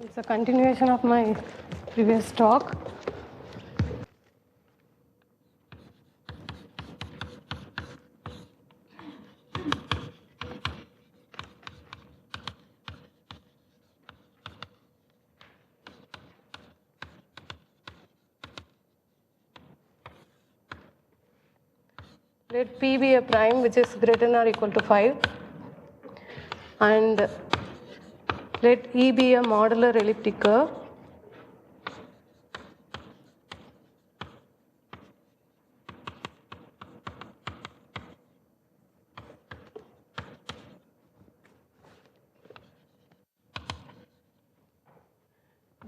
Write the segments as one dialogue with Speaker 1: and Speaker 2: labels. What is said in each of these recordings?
Speaker 1: It's a continuation of my previous talk. Let P be a prime which is greater than or equal to 5, and let E be a modular elliptic curve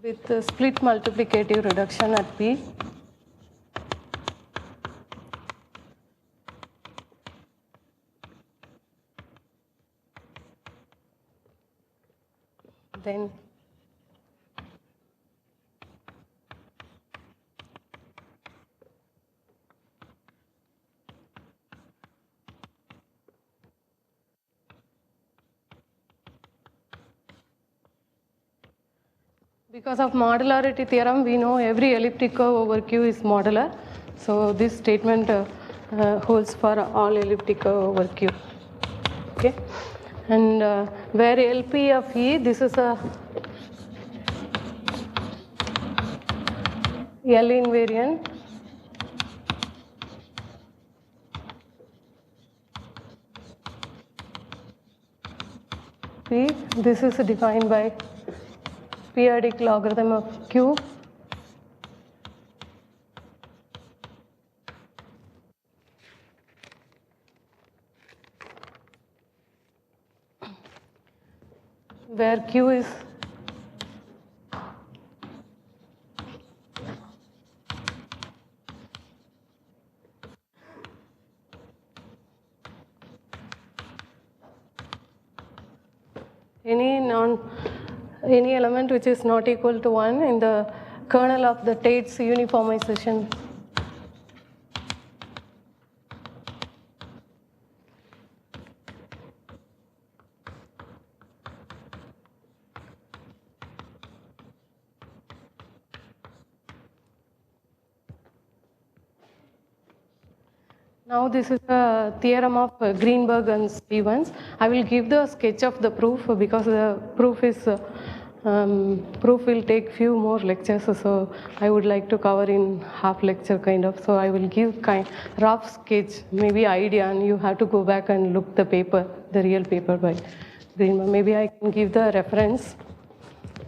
Speaker 1: with a split multiplicative reduction at P. Then because of modularity theorem, we know every elliptic curve over Q is modular. So this statement holds for all elliptic curve over Q. Okay, and where LP of E, this is a L invariant. P, this is defined by periodic logarithm of Q. Where Q is any element which is not equal to 1 in the kernel of the Tate's uniformization. Now this is a theorem of Greenberg and Stevens. I will give the sketch of the proof because the proof is proof will take few more lectures, so I would like to cover in half lecture kind of. So I will give rough sketch, maybe idea, and you have to go back and look the paper, the real paper by Greenberg. Maybe I can give the reference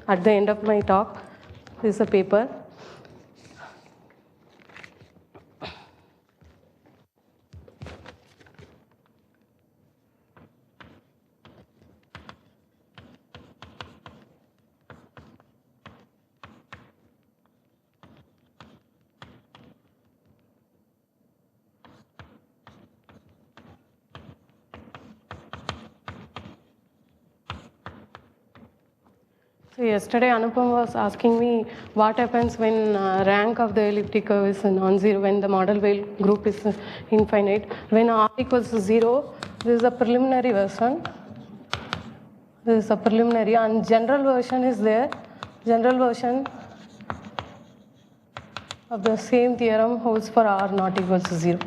Speaker 1: at the end of my talk. This is a paper. So yesterday Anupam was asking me what happens when rank of the elliptic curve is non-zero, when the model whale group is infinite. When R equals to 0, this is a preliminary version. This is a preliminary, and general version is there. General version of the same theorem holds for R not equals to 0.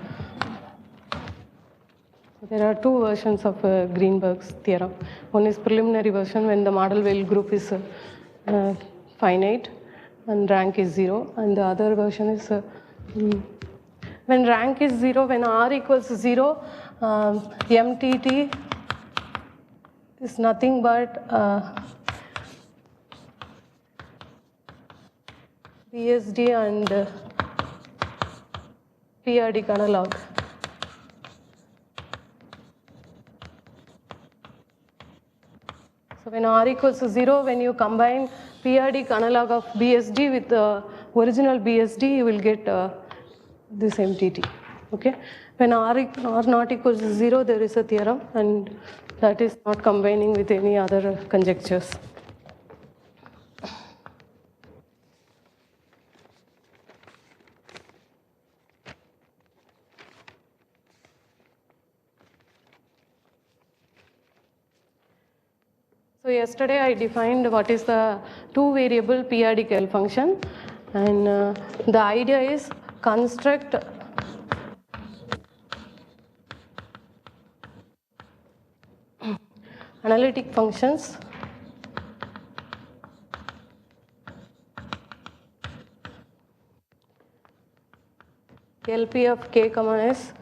Speaker 1: There are two versions of Greenberg's theorem. One is preliminary version when the model whale group is finite and rank is 0, and the other version is when rank is 0, when R equals 0, MTT is nothing but BSD and periodic analog. So when R equals to 0, when you combine periodic analog of BSD with the original BSD, you will get this MTT. Okay? When R not equals to 0, there is a theorem, and that is not combining with any other conjectures. So So yesterday I defined what is the two variable periodic L function, and the idea is construct analytic functions LP of k comma s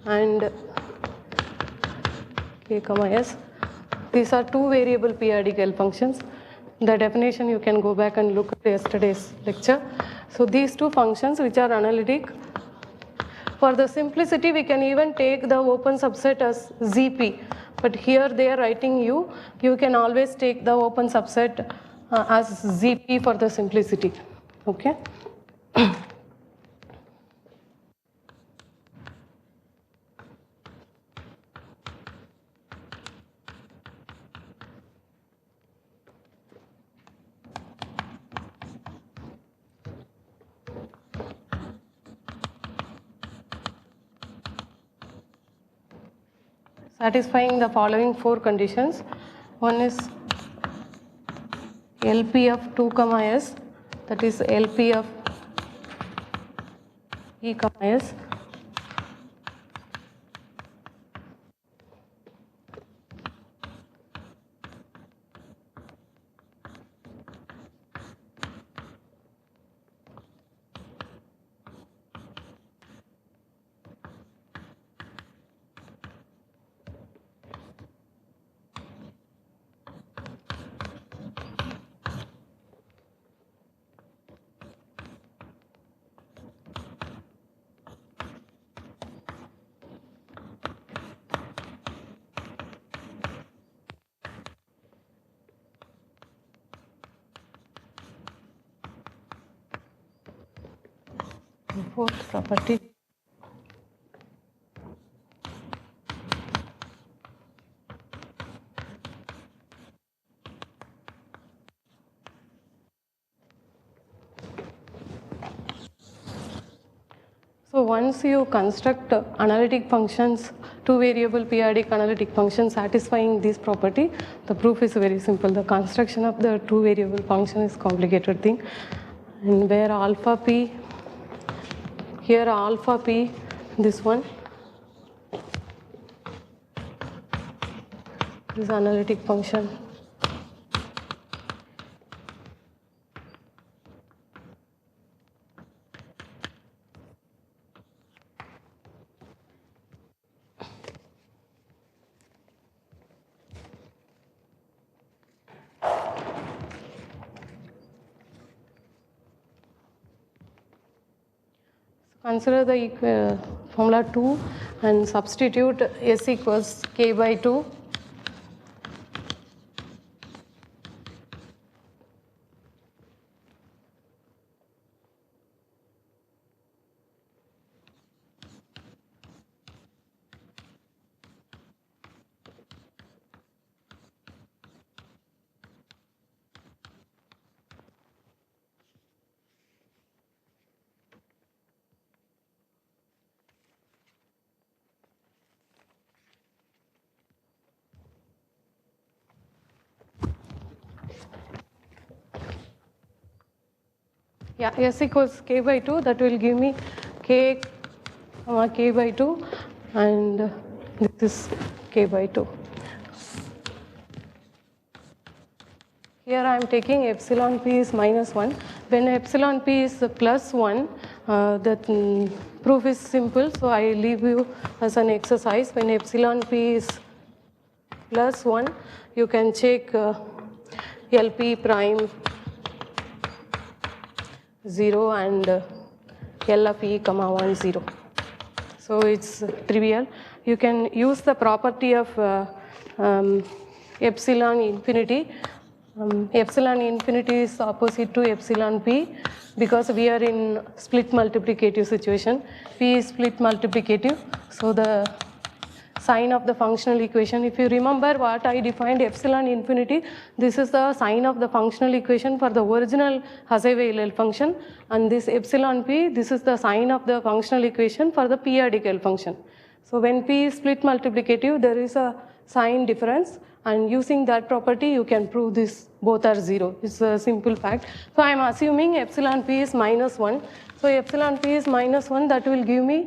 Speaker 1: and k comma s. These are two variable periodic L functions. The definition you can go back and look at yesterday's lecture. So these two functions which are analytic. For the simplicity we can even take the open subset as ZP, but here they are writing U. You can always take the open subset as ZP for the simplicity. Okay. Satisfying the following four conditions. One is LP of 2 comma s, that is LP of E comma s. Fourth property. So once you construct analytic functions, two variable periodic analytic functions satisfying this property, the proof is very simple. The construction of the two variable function is complicated thing, and where alpha p, here alpha p, this one is analytic function. Consider the formula 2 and substitute S equals k by 2. Yeah, S equals k by 2, that will give me k comma k by 2, and this is k by 2. Here I am taking epsilon p is minus 1. When epsilon p is plus 1, the proof is simple, so I leave you as an exercise. When epsilon p is plus 1, you can check LP prime 0 and L of E comma 1 0. So it's trivial. You can use the property of epsilon infinity. Epsilon infinity is opposite to epsilon p because we are in split multiplicative situation. P is split multiplicative, so the sign of the functional equation, if you remember what I defined epsilon infinity, this is the sign of the functional equation for the original Hasse-Weil function, and this epsilon p, this is the sign of the functional equation for the periodic L function. So when p is split multiplicative, there is a sign difference, and using that property you can prove this both are 0. It's a simple fact. So I am assuming epsilon p is -1. So epsilon p is -1, that will give me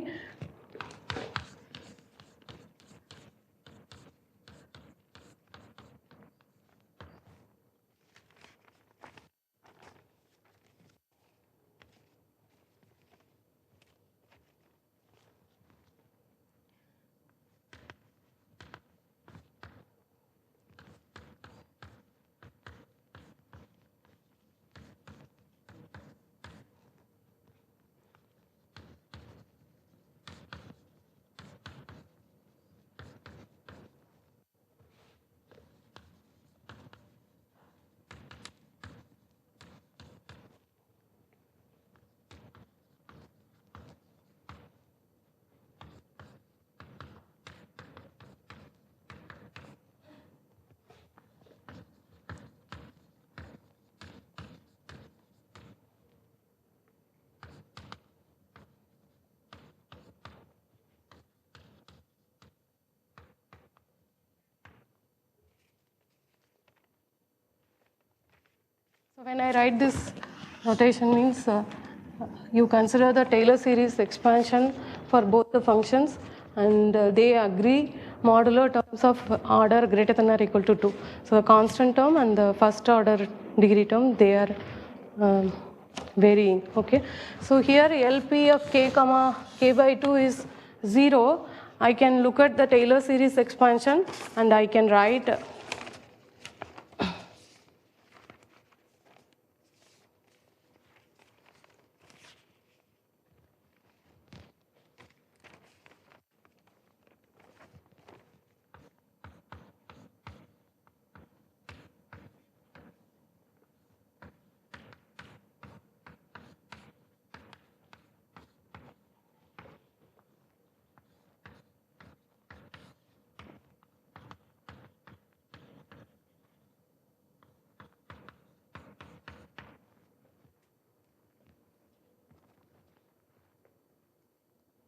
Speaker 1: So when I write this notation means you consider the Taylor series expansion for both the functions, and they agree modulo terms of order greater than or equal to 2. So the constant term and the first order degree term, they are varying. Okay. So here LP of k comma k by 2 is 0. I can look at the Taylor series expansion and I can write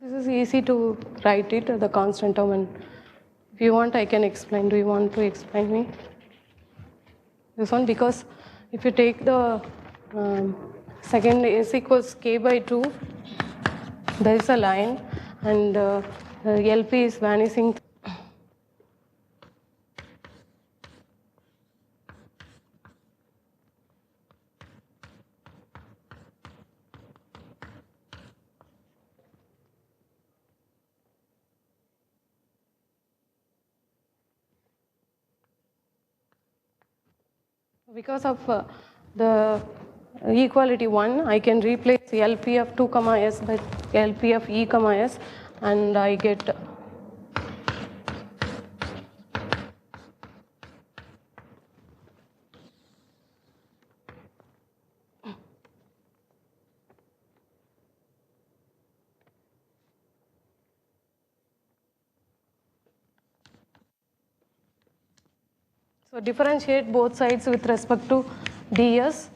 Speaker 1: this is easy to write it, the constant term, and if you want I can explain. Do you want to explain me this one? Because if you take the second s equals k by 2, there is a line and LP is vanishing. Because of the equality 1, I can replace LP of 2 comma s by LP of e comma s, and I get so differentiate both sides with respect to ds.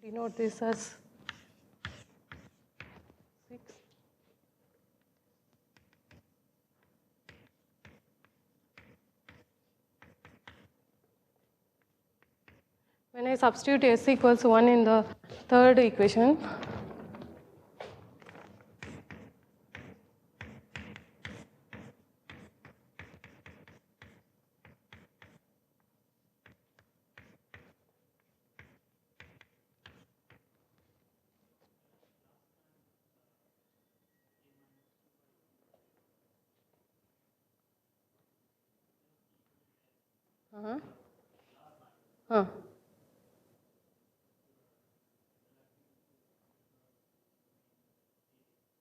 Speaker 1: Denote this as 6. When I substitute s equals 1 in the third equation,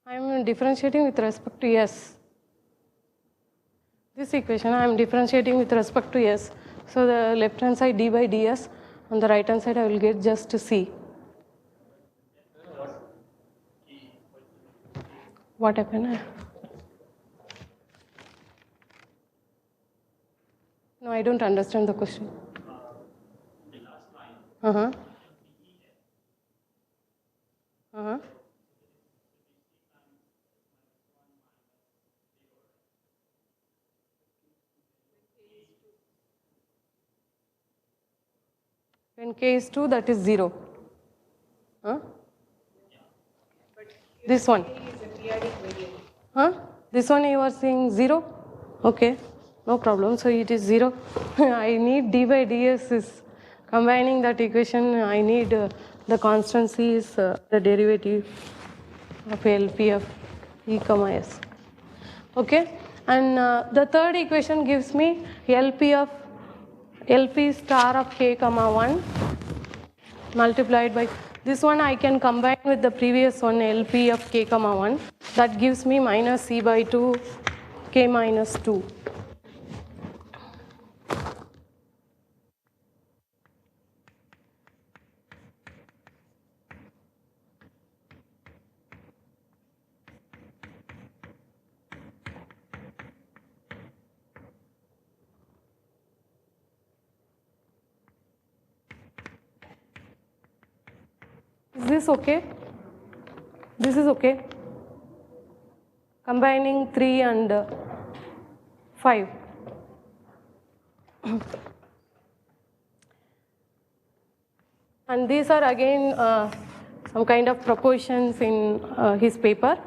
Speaker 1: I am differentiating with respect to s. This equation I am differentiating with respect to s. So the left hand side d by ds, on the right hand side I will get just c. What happened? I don't understand the question.
Speaker 2: The last line.
Speaker 1: Uh-huh. Uh-huh. When k is 2, that is 0. Huh? This one. Huh? This one you are saying 0? Okay, no problem. So it is 0. I need d by ds is combining that equation. I need the constancy is the derivative of LP of E comma S. Okay, and the third equation gives me LP star of k comma 1 multiplied by this one. I can combine with the previous one, LP of k comma 1. That gives me minus C by 2 k minus 2. Is this okay? This is okay. Combining 3 and 5. And these are again some kind of proportions in his paper.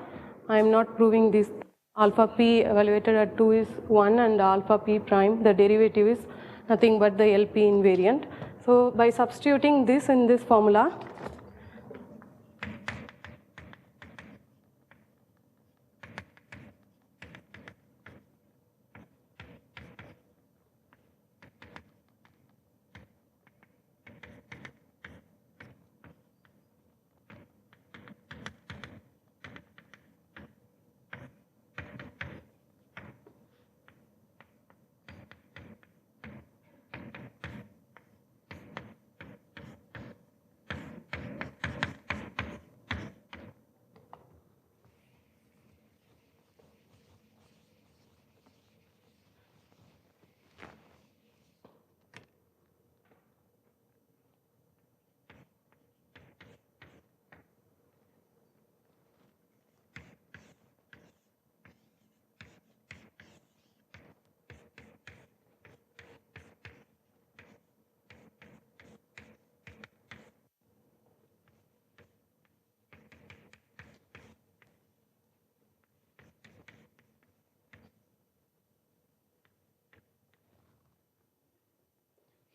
Speaker 1: I am not proving this. Alpha p evaluated at 2 is 1 and alpha p prime, the derivative is nothing but the LP invariant. So by substituting this in this formula,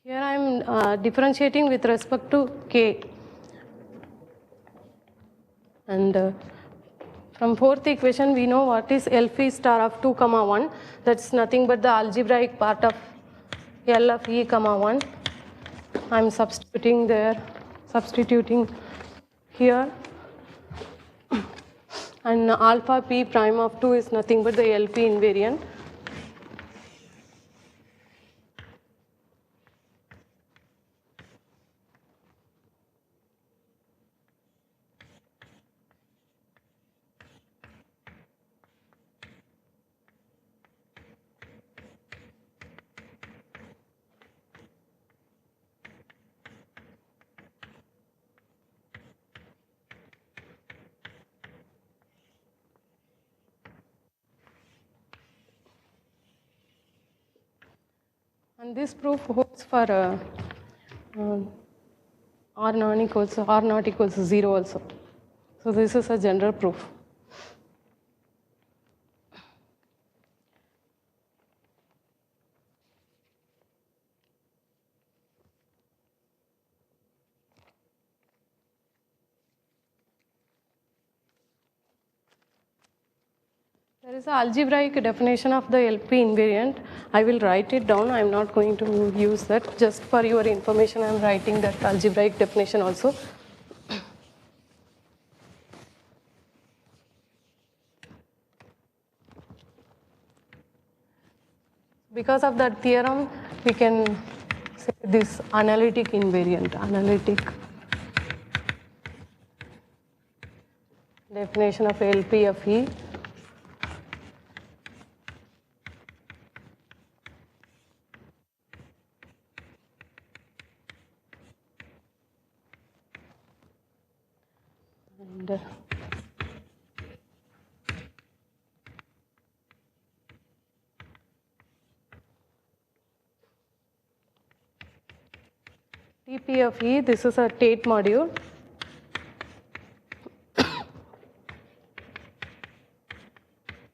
Speaker 1: here I am differentiating with respect to k. And from fourth equation, we know what is LP star of 2 comma 1. That's nothing but the algebraic part of L of E comma 1. I'm substituting here. And alpha p prime of 2 is nothing but the LP invariant. And this proof holds for R not equals 0 also. So this is a general proof. There is an algebraic definition of the LP invariant. I will write it down. I am not going to use that. Just for your information, I am writing that algebraic definition also. Because of that theorem, we can say this analytic invariant, analytic definition of LP of E. And TP of E, this is a Tate module.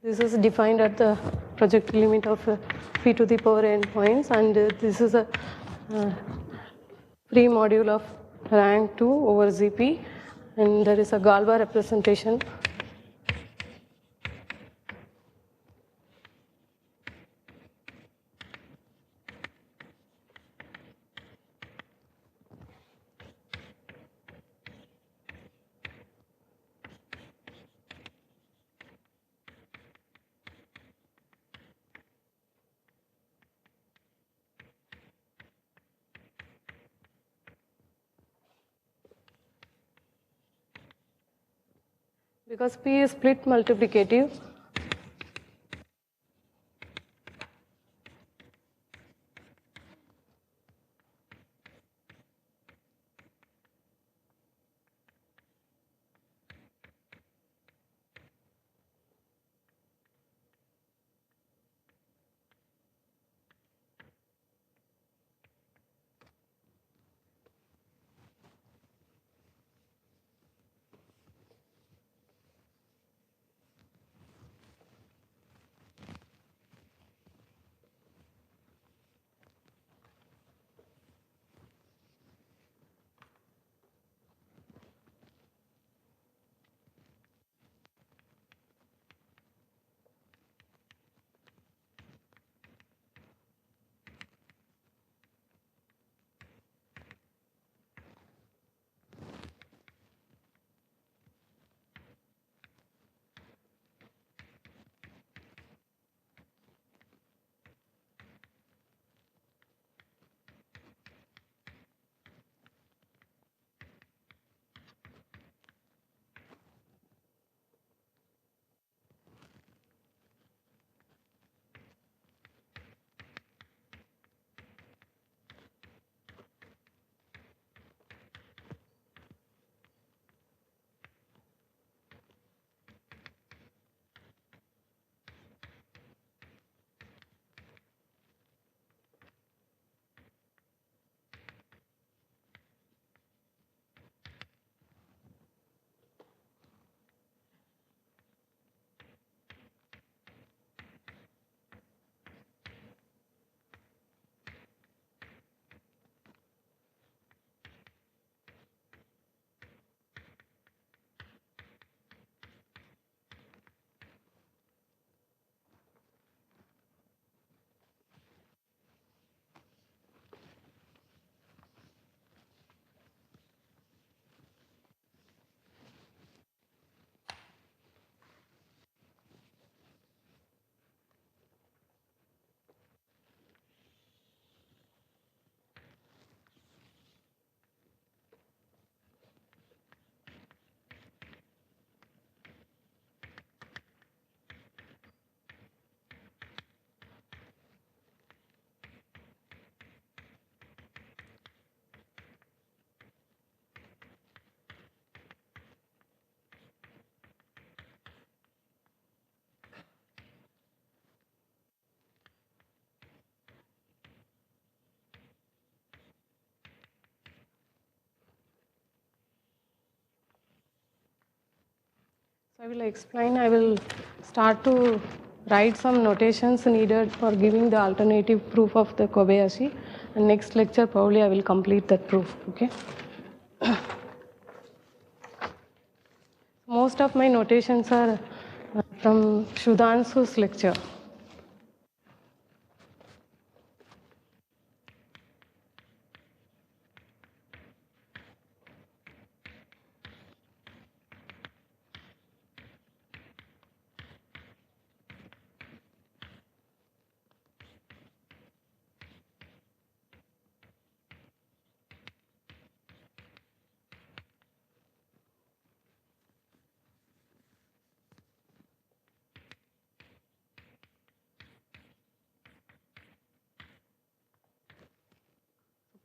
Speaker 1: This is defined at the projective limit of p to the power n points, and this is a free module of rank 2 over Zp, and there is a Galois representation. Because P is split multiplicative, I will explain. I will start to write some notations needed for giving the alternative proof of the Kobayashi. And next lecture, probably I will complete that proof. Okay. Most of my notations are from Shudanshu's lecture.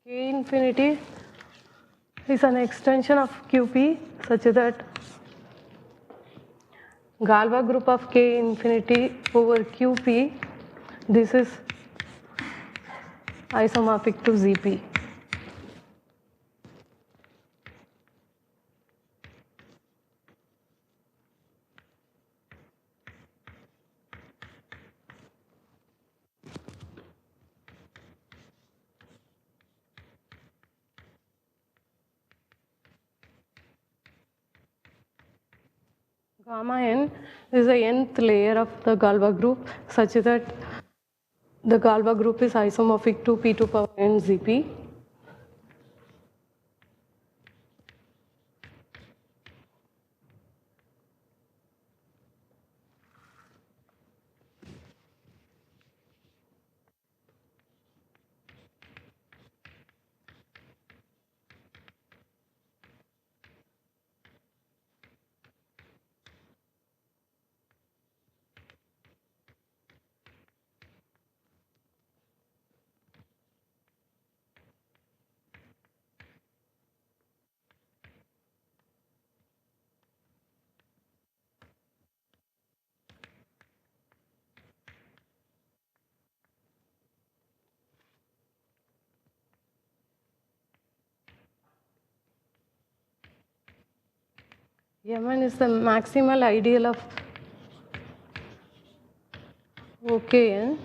Speaker 1: K infinity is an extension of QP such that Galois group of K infinity over QP, this is isomorphic to ZP. Gamma n is the nth layer of the Galois group such that the Galois group is isomorphic to p to power n ZP. Mn is the maximal ideal of OKN.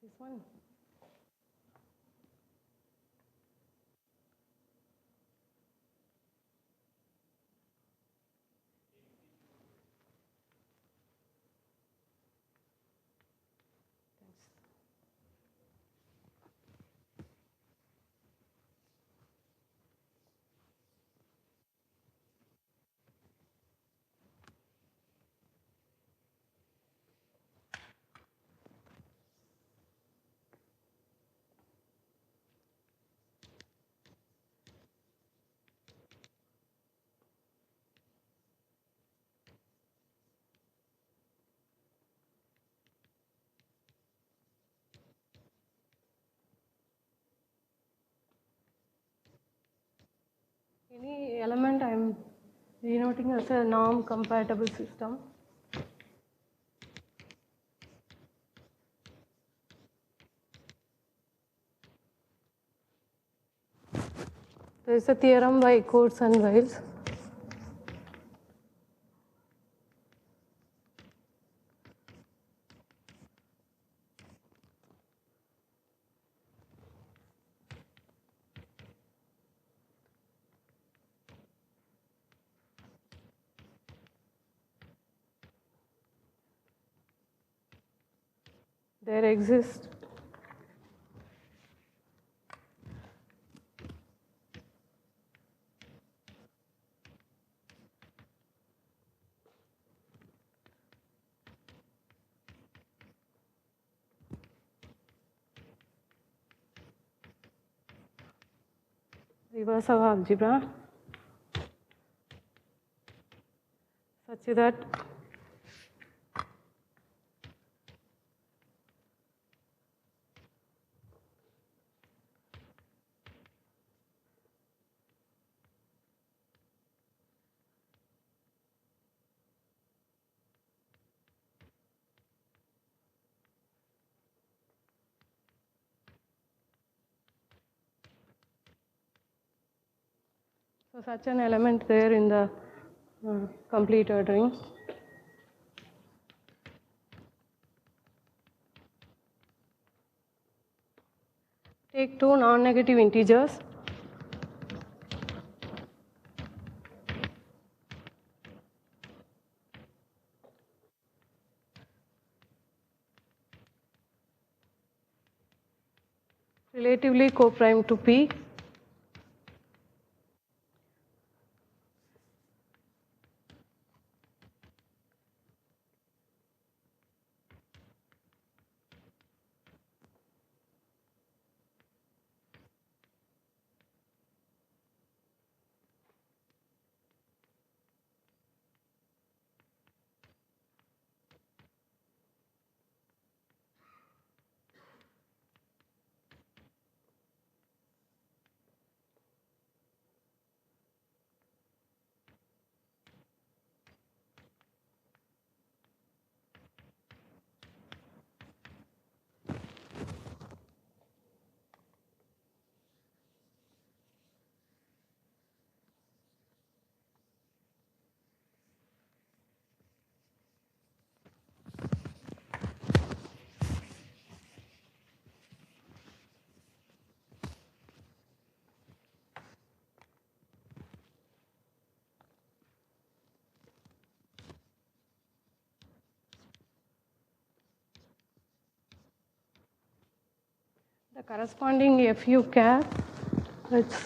Speaker 1: This one. Any element I am denoting as a norm compatible system. There is a theorem by Coates and Wiles. There exists reverse of algebra such that so such an element there in the complete ordering. Take two non-negative integers. relatively coprime to P. The corresponding FU cap, it's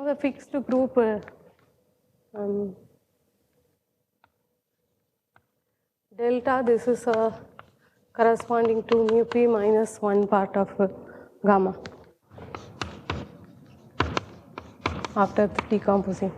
Speaker 1: the fixed group delta. This is corresponding to mu p minus 1 part of gamma after decomposing.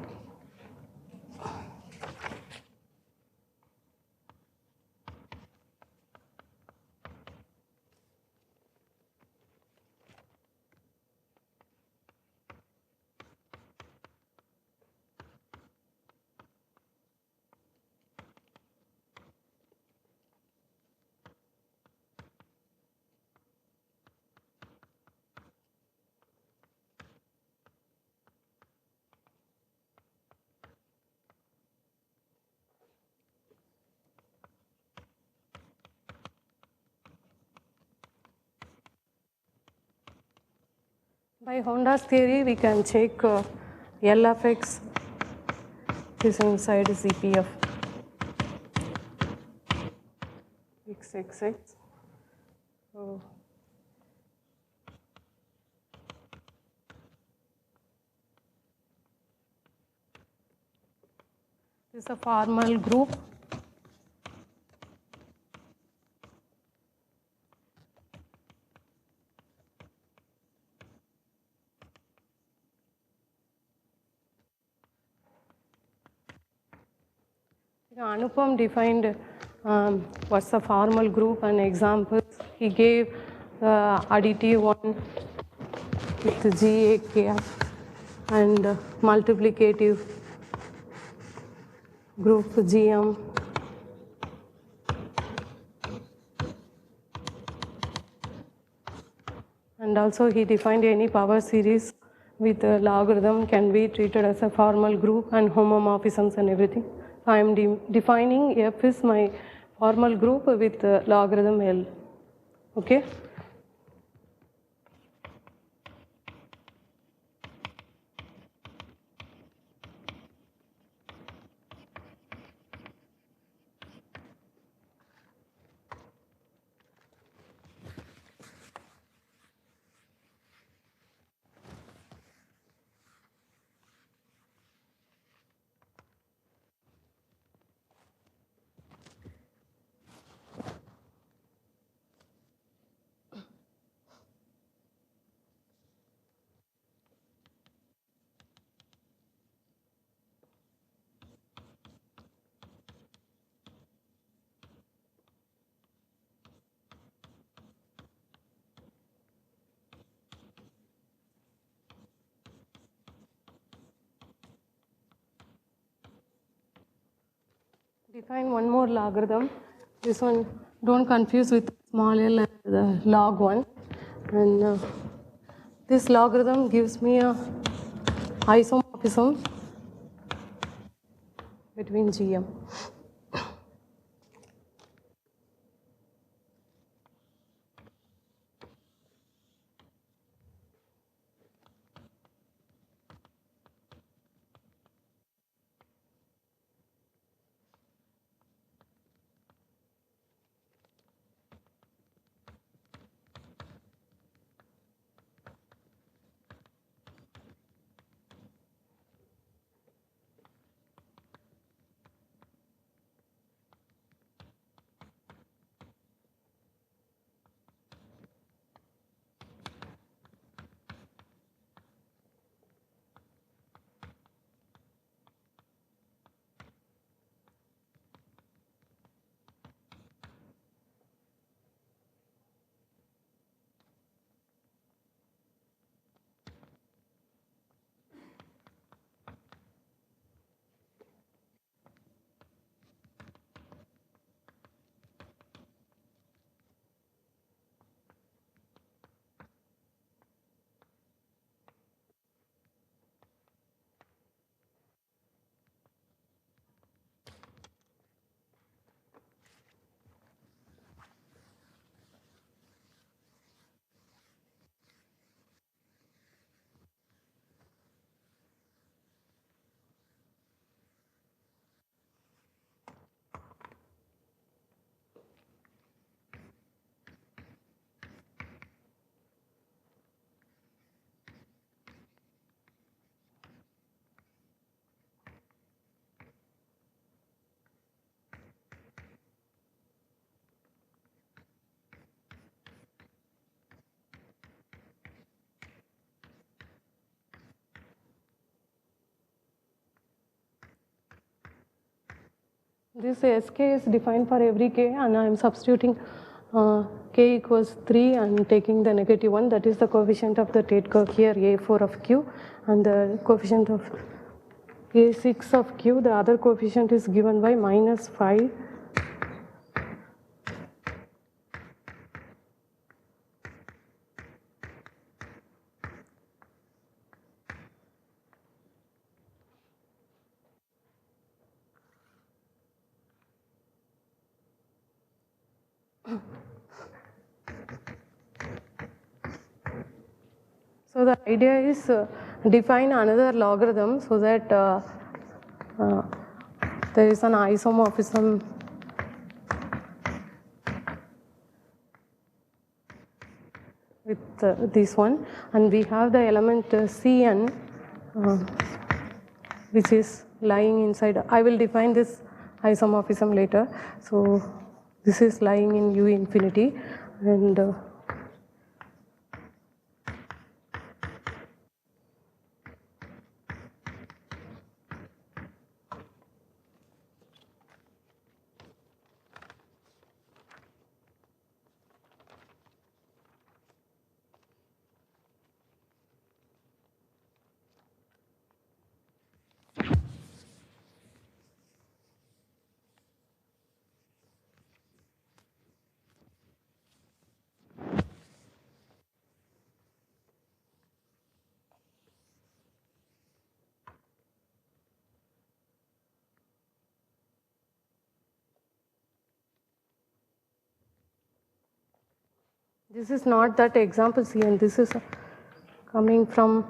Speaker 1: By Honda's theory, we can check L of x is inside ZP of XXX. So this is a formal group. Anupam defined what's the formal group and examples. He gave additive one with GAK and multiplicative group GM. And also he defined any power series with a logarithm can be treated as a formal group and homomorphisms and everything. So I am defining F is my formal group with logarithm L. Okay. Define one more logarithm. This one, don't confuse with small l and the log one. And this logarithm gives me a isomorphism between GM. This Sk is defined for every k, and I am substituting k equals 3 and taking the negative 1. That is the coefficient of the Tate curve here, A4 of q, and the coefficient of A6 of q. The other coefficient is given by -5. So the idea is define another logarithm so that there is an isomorphism with this one, and we have the element Cn which is lying inside. I will define this isomorphism later. So this is lying in U infinity, and This is not that example C, and this is coming from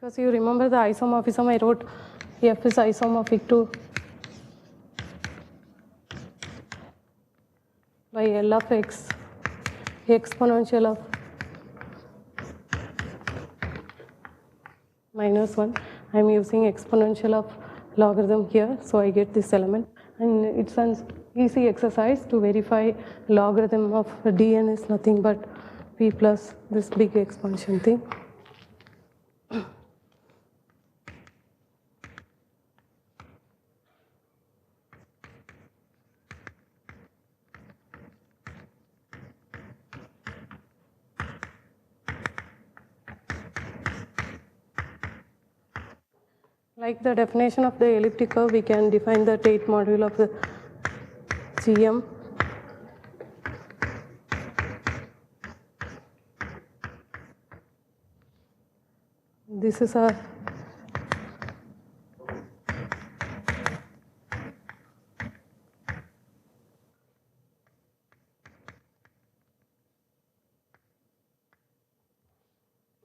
Speaker 1: because you remember the isomorphism, I wrote F is isomorphic to by L of x exponential of minus 1. I am using exponential of logarithm here, so I get this element. And it's an easy exercise to verify logarithm of dn is nothing but p plus this big expansion thing. Like the definition of the elliptic curve, we can define the Tate module of the GM. This is a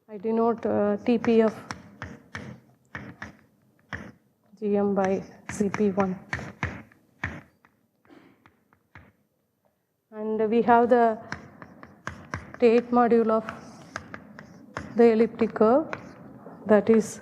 Speaker 1: I denote TP of GM by CP1. And we have the Tate module of the elliptic curve, that is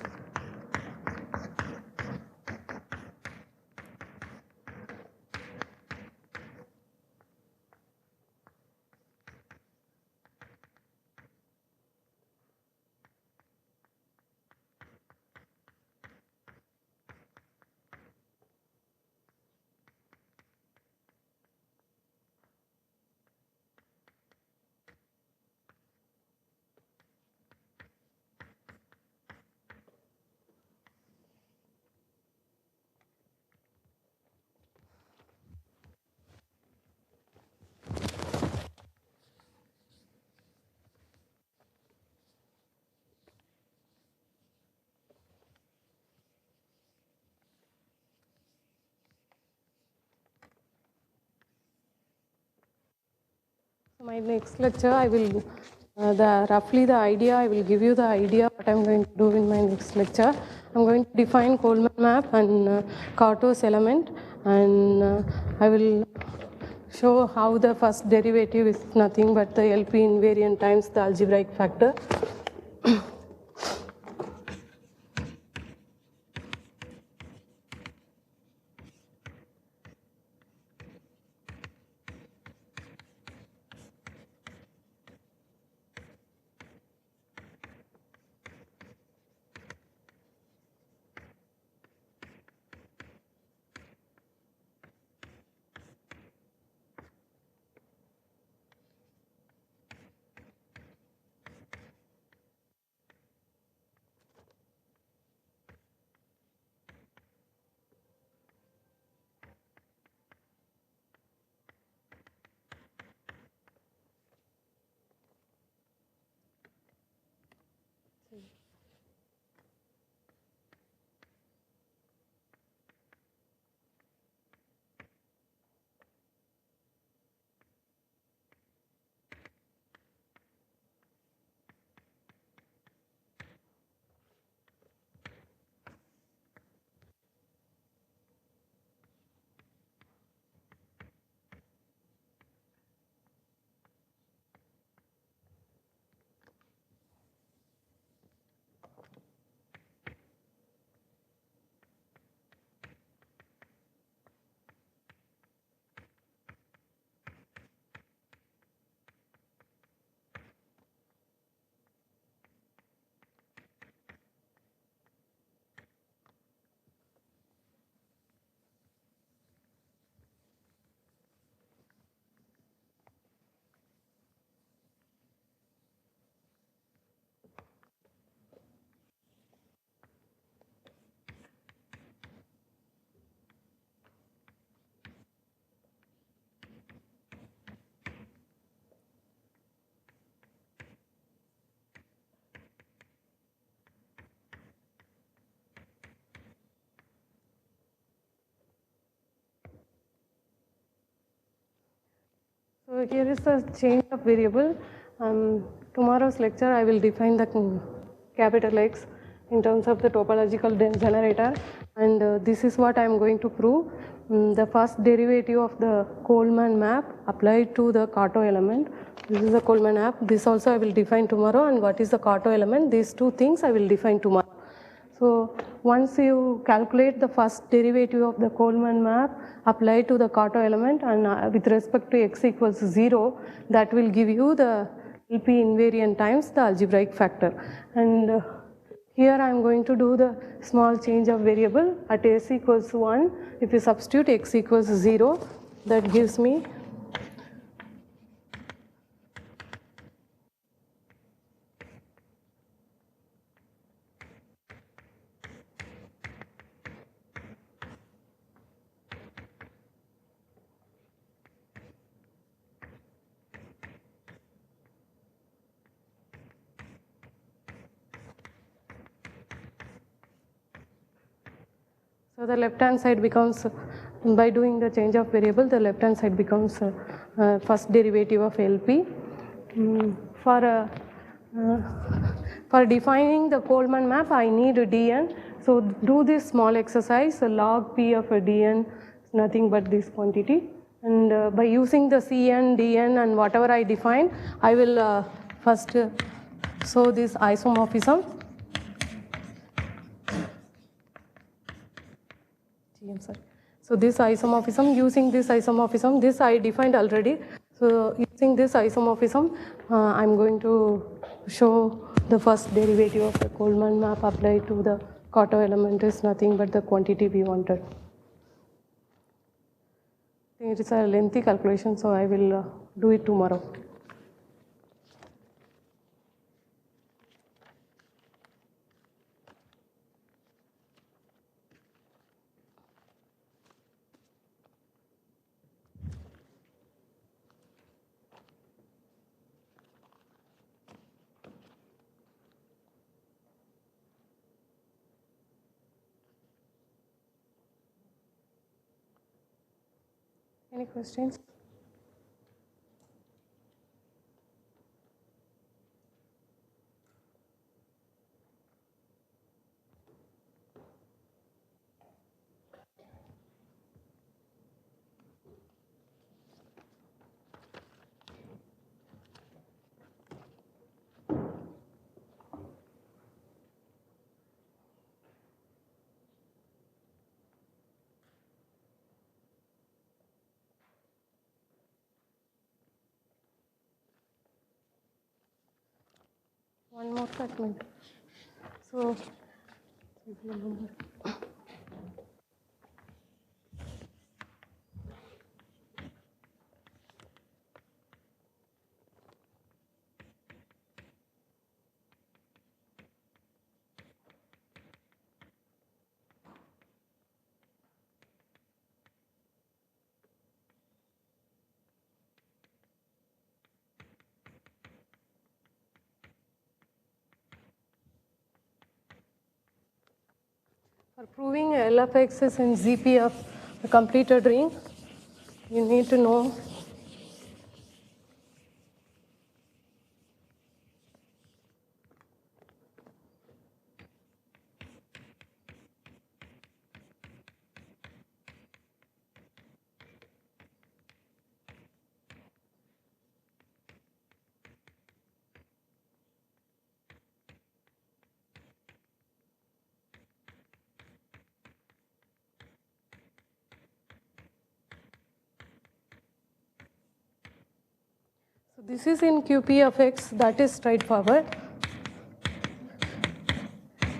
Speaker 1: my next lecture. I will roughly the idea. I will give you the idea what I'm going to do in my next lecture. I'm going to define Coleman map and Cartos element, and I will show how the first derivative is nothing but the LP invariant times the algebraic factor. So here is the change of variable. Tomorrow's lecture I will define the capital X in terms of the topological generator, and this is what I am going to prove. The first derivative of the Coleman map applied to the Carto element. This is the Coleman map. This also I will define tomorrow, and what is the Carto element? These two things I will define tomorrow. So once you calculate the first derivative of the Coleman map applied to the Carto element, and with respect to x equals 0, that will give you the LP invariant times the algebraic factor. And here I am going to do the small change of variable at s equals 1. If you substitute x equals 0, that gives me so the left hand side becomes, by doing the change of variable, the left hand side becomes first derivative of LP. For defining the Coleman map, I need a dn. So do this small exercise. Log p of a dn is nothing but this quantity. And by using the cn, dn, and whatever I define, I will first show this isomorphism. So this isomorphism, using this isomorphism, this I defined already. So using this isomorphism, I'm going to show the first derivative of the Coleman map applied to the Carto element is nothing but the quantity we wanted. I think it is a lengthy calculation, so I will do it tomorrow. Any questions? One more fragment. So, for proving L of x is in ZP of a completed ring, you need to know so this is in QP of x, that is straightforward.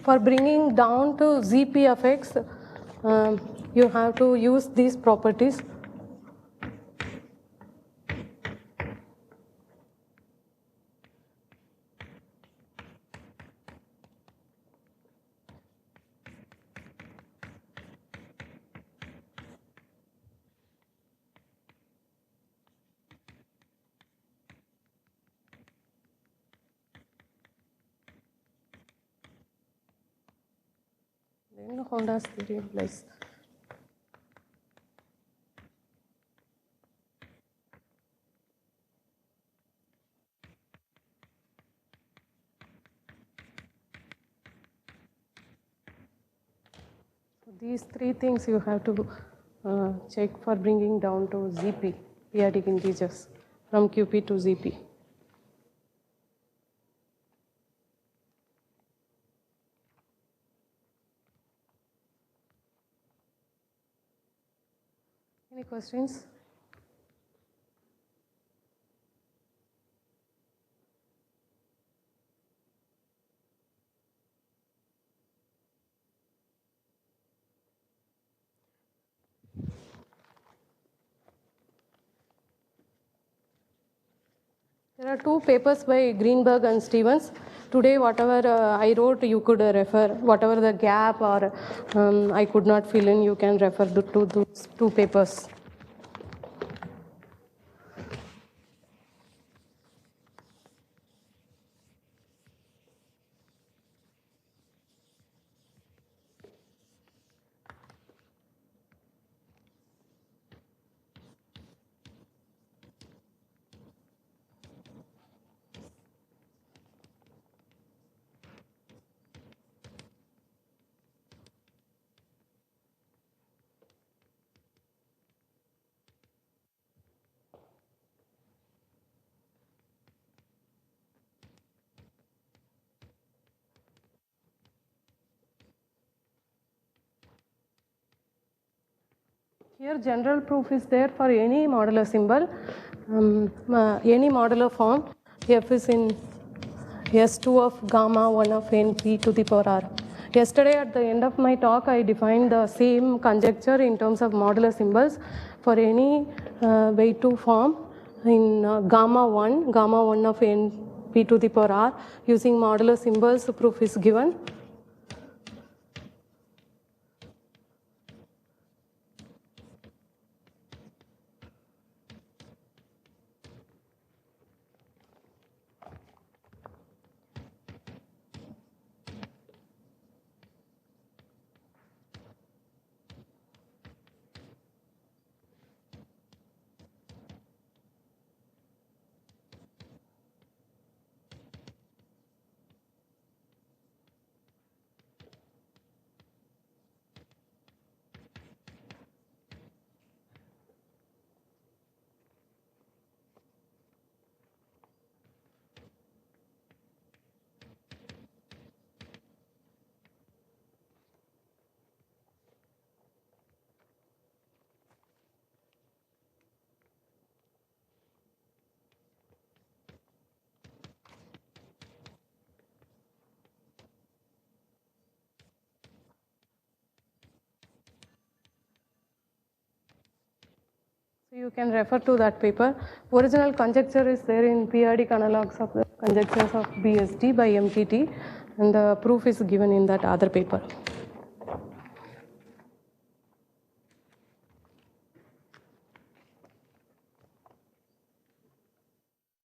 Speaker 1: For bringing down to ZP of x, you have to use these properties. Then Honda's theory applies. So these three things you have to check for bringing down to ZP, periodic integers, from QP to ZP. Any questions? There are two papers by Greenberg and Stevens. Today, whatever I wrote, you could refer. Whatever the gap or I could not fill in, you can refer to those two papers. Here, general proof is there for any modular symbol, any modular form. F is in S2 of gamma 1 of n p to the power r. Yesterday, at the end of my talk, I defined the same conjecture in terms of modular symbols for any weight 2 form in gamma 1 of n p to the power r. Using modular symbols, the proof is given. So you can refer to that paper. Original conjecture is there in periodic analogues of the conjectures of BSD by MTT, and the proof is given in that other paper.